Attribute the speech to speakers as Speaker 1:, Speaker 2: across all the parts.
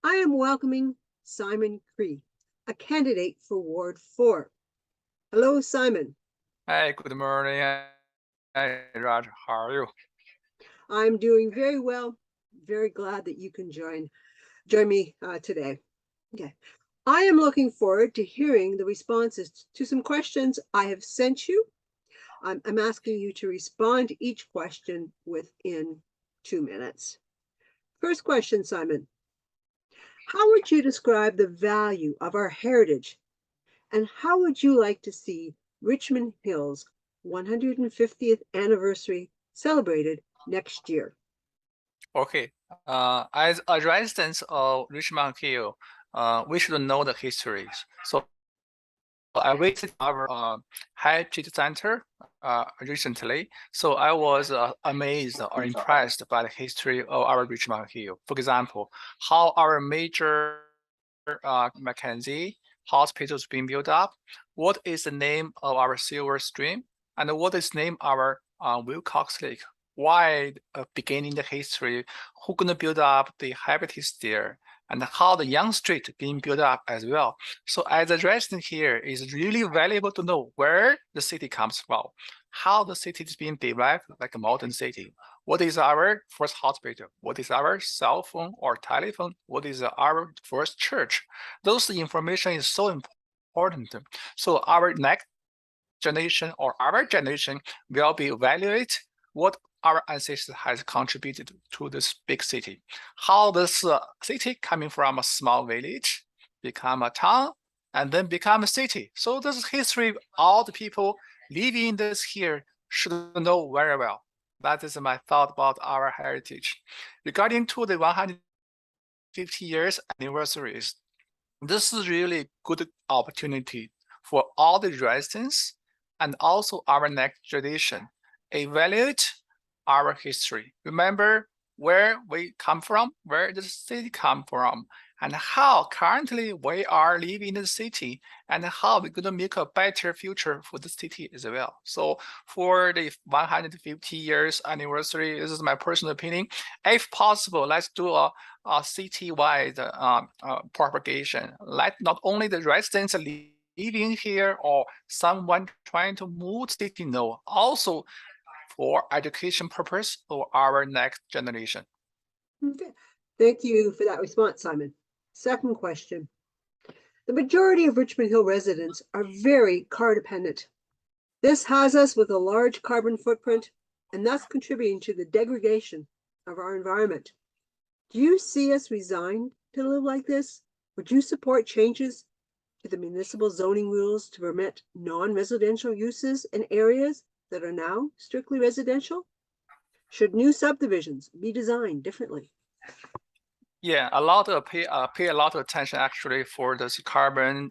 Speaker 1: I am welcoming Simon Cui, a candidate for Ward 4. Hello, Simon.
Speaker 2: Hi, good morning. Hi, Raj. How are you?
Speaker 1: I'm doing very well. Very glad that you can join me today. Okay. I am looking forward to hearing the responses to some questions I have sent you. I'm asking you to respond to each question within 2 minutes. First question, Simon. How would you describe the value of our heritage, and how would you like to see Richmond Hill's 150th anniversary celebrated next year?
Speaker 2: Okay. As a resident of Richmond Hill, we should know the histories. So I visited our heritage center recently. So I was amazed or impressed by the history of our Richmond Hill. For example, how our major Mackenzie hospitals being built up. What is the name of our Silver Stream? And what is name our Wilcox Lake? Why beginning the history? Who gonna build up the habitats there? And how the Young Street being built up as well. So as a resident here, it's really valuable to know where the city comes from, how the city is being developed like a modern city. What is our first hospital? What is our cell phone or telephone? What is our first church? Those information is so important. So our next generation or our generation will be evaluate what our ancestors has contributed to this big city. How this city coming from a small village, become a town, and then become a city. So this history, all the people living in this here should know very well. That is my thought about our heritage. Regarding to the 150 years anniversaries, this is really good opportunity for all the residents and also our next generation. Evaluate our history. Remember where we come from, where the city come from, and how currently we are living in the city, and how we're going to make a better future for the city as well. So for the 150 years anniversary, this is my personal opinion. If possible, let's do a citywide propagation. Let not only the residents living here or someone trying to move city know, also for education purpose for our next generation.
Speaker 1: Okay. Thank you for that response, Simon. Second question. The majority of Richmond Hill residents are very car dependent. This has us with a large carbon footprint and thus contributing to the degradation of our environment. Do you see us resigned to live like this? Would you support changes to the municipal zoning rules to permit non-residential uses in areas that are now strictly residential? Should new subdivisions be designed differently?
Speaker 2: Yeah, a lot of pay a lot of attention actually for this carbon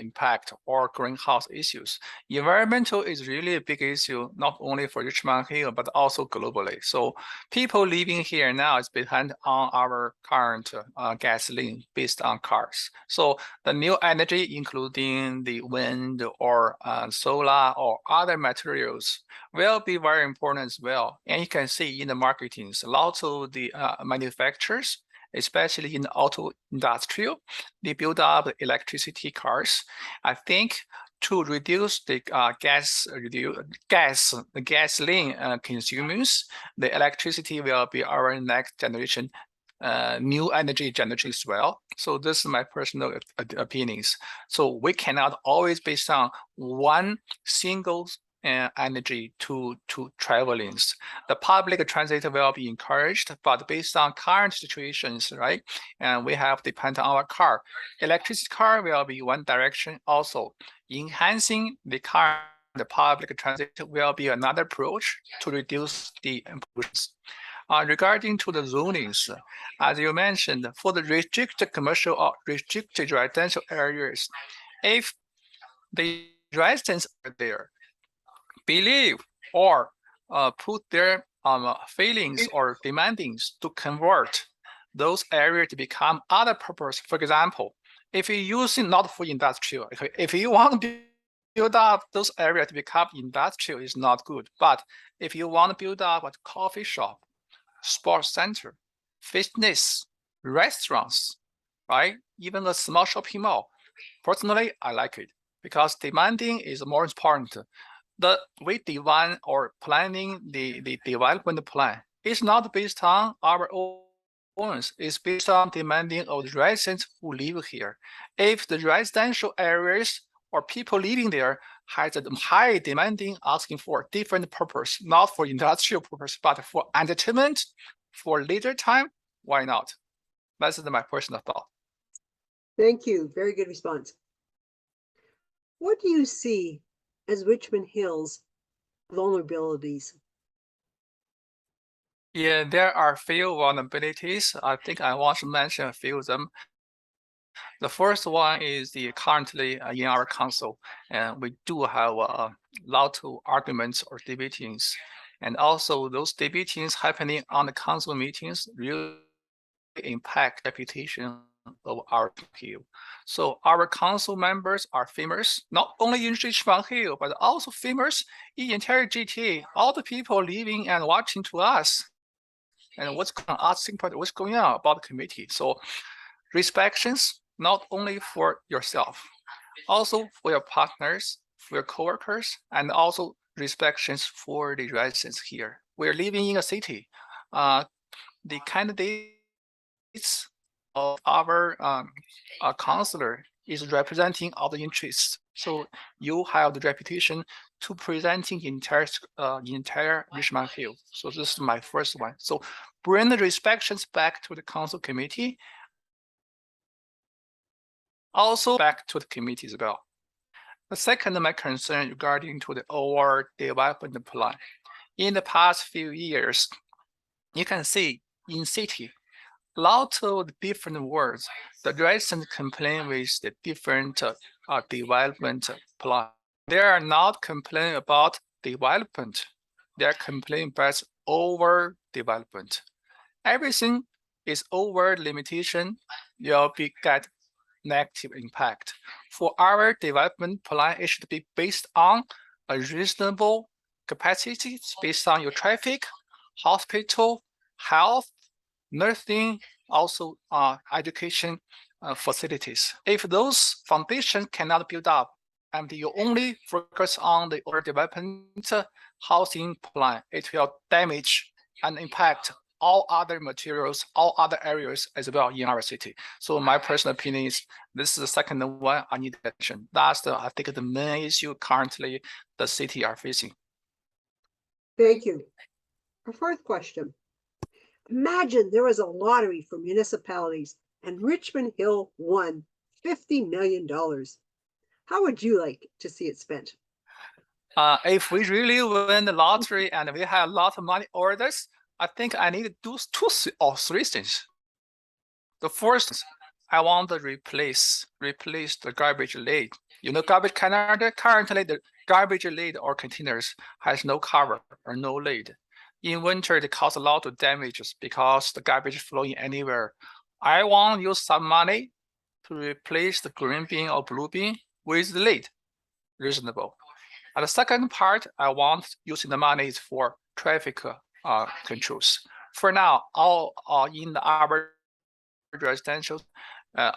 Speaker 2: impact or greenhouse issues. Environmental is really a big issue, not only for Richmond Hill, but also globally. So people living here now is depend on our current gasoline based on cars. So the new energy, including the wind or solar or other materials, will be very important as well. And you can see in the marketing, a lot of the manufacturers, especially in the auto industrial, they build up electricity cars. I think to reduce the gasoline consumers, the electricity will be our next generation new energy generation as well. So this is my personal opinions. So we cannot always based on one single energy to travelings. The public transit will be encouraged, but based on current situations, right? And we have depend on our car. Electricity car will be one direction also. Enhancing the car, the public transit will be another approach to reduce the pollutions. Regarding to the zonings, as you mentioned, for the restricted commercial or restricted residential areas, if the residents are there, believe or put their feelings or demandings to convert those areas to become other purpose. For example, if you're using not for industrial, if you want to build up those areas to become industrial, is not good. But if you want to build up a coffee shop, sports center, fitness, restaurants, right? Even a small shopping mall. Personally, I like it because demanding is more important. We define or planning the development plan is not based on our owners. It's based on demanding of the residents who live here. If the residential areas or people living there has a high demanding asking for different purpose, not for industrial purpose, but for entertainment, for leisure time, why not? That's my personal thought.
Speaker 1: Thank you. Very good response. What do you see as Richmond Hill's vulnerabilities?
Speaker 2: Yeah, there are few vulnerabilities. I think I want to mention a few of them. The first one is the currently in our council, and we do have a lot of arguments or debatings, and also those debatings happening on the council meetings really impact reputation of our Hill. So our council members are famous, not only in Richmond Hill, but also famous in entire GTA. All the people living and watching to us, and what's going on about the committee. So respections not only for yourself, also for your partners, for your coworkers, and also respections for the residents here. We're living in a city. The candidates of our counselor is representing all the interests. So you have the reputation to presenting entire Richmond Hill. So this is my first one. So bring the respections back to the council committee, also back to the committee as well. The second, my concern regarding to the overall development plan. In the past few years, you can see in city, lot of different words. The residents complain with the different development plan. They are not complaining about development. They are complaining about overdevelopment. Everything is over limitation. You'll be get negative impact. For our development plan, it should be based on a reasonable capacity based on your traffic, hospital, health, nursing, also education facilities. If those foundations cannot build up and you only focus on the overdevelopment housing plan, it will damage and impact all other materials, all other areas as well in our city. So my personal opinion is this is the second one I need attention. That's I think the main issue currently the city are facing.
Speaker 1: Thank you. Our fourth question. Imagine there was a lottery for municipalities and Richmond Hill won $50 million. How would you like to see it spent?
Speaker 2: If we really win the lottery and we have a lot of money orders, I think I need to do two or three things. The first, I want to replace the garbage lid. You know, garbage Canada, currently the garbage lid or containers has no cover or no lid. In winter, they cause a lot of damages because the garbage flowing anywhere. I want to use some money to replace the green bin or blue bin with the lid, reasonable. And the second part, I want using the money is for traffic controls. For now, all in our residential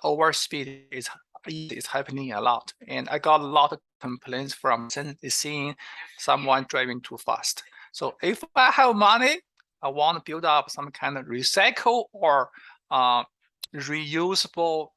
Speaker 2: over speed is happening a lot, and I got a lot of complaints from seeing someone driving too fast. So if I have money, I want to build up some kind of recycle or reusable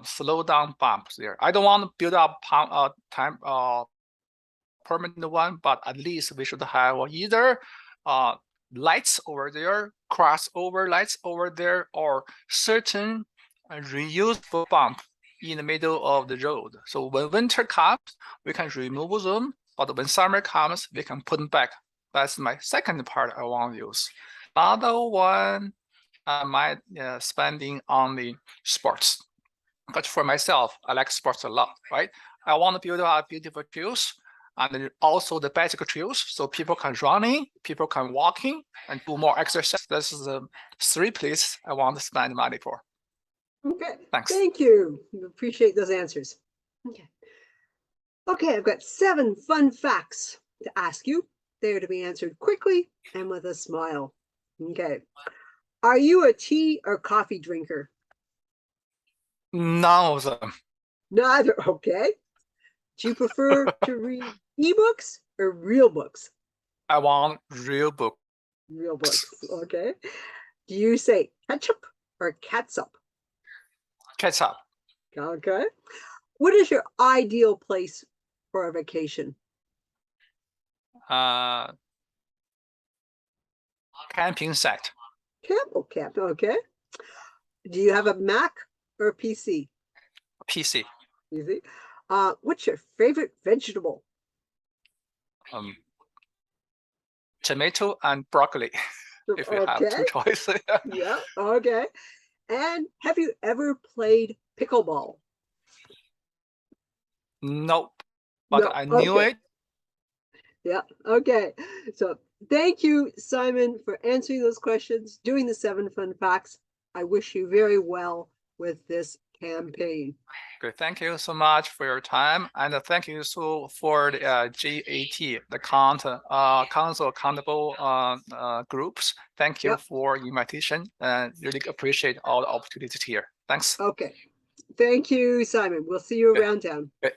Speaker 2: slow down bumps there. I don't want to build up permanent one, but at least we should have either lights over there, crossover lights over there, or certain reusable bump in the middle of the road. So when winter comes, we can remove them, but when summer comes, we can put them back. That's my second part I want to use. Another one, I might spending on the sports. But for myself, I like sports a lot, right? I want to build out beautiful trails and also the basic trails so people can running, people can walking and do more exercise. This is the three places I want to spend money for.
Speaker 1: Okay.
Speaker 2: Thanks.
Speaker 1: Thank you. We appreciate those answers. Okay. Okay, I've got 7 fun facts to ask you. They are to be answered quickly and with a smile. Okay. Are you a tea or coffee drinker?
Speaker 2: None of them.
Speaker 1: Neither. Okay. Do you prefer to read ebooks or real books?
Speaker 2: I want real book.
Speaker 1: Real books. Okay. Do you say ketchup or catsup?
Speaker 2: Ketchup.
Speaker 1: Okay. What is your ideal place for a vacation?
Speaker 2: Camping site.
Speaker 1: Camp. Oh, camp. Okay. Do you have a Mac or a PC?
Speaker 2: PC.
Speaker 1: Easy. What's your favorite vegetable?
Speaker 2: Um, Tomato and broccoli. If you have
Speaker 1: Okay.
Speaker 2: two choices.
Speaker 1: Yeah. Okay. And have you ever played pickleball?
Speaker 2: Nope. But
Speaker 1: No.
Speaker 2: I knew
Speaker 1: Okay.
Speaker 2: it.
Speaker 1: Yeah. Okay. So thank you, Simon, for answering those questions, doing the 7 fun facts. I wish you very well with this campaign.
Speaker 2: Good. Thank you so much for your time, and thank you so for the GAT, the Council Accountable groups. Thank you
Speaker 1: Yep.
Speaker 2: for invitation, and really appreciate all the opportunities here. Thanks.
Speaker 1: Okay. Thank you, Simon. We'll see you
Speaker 2: Good.
Speaker 1: around town.
Speaker 2: Good.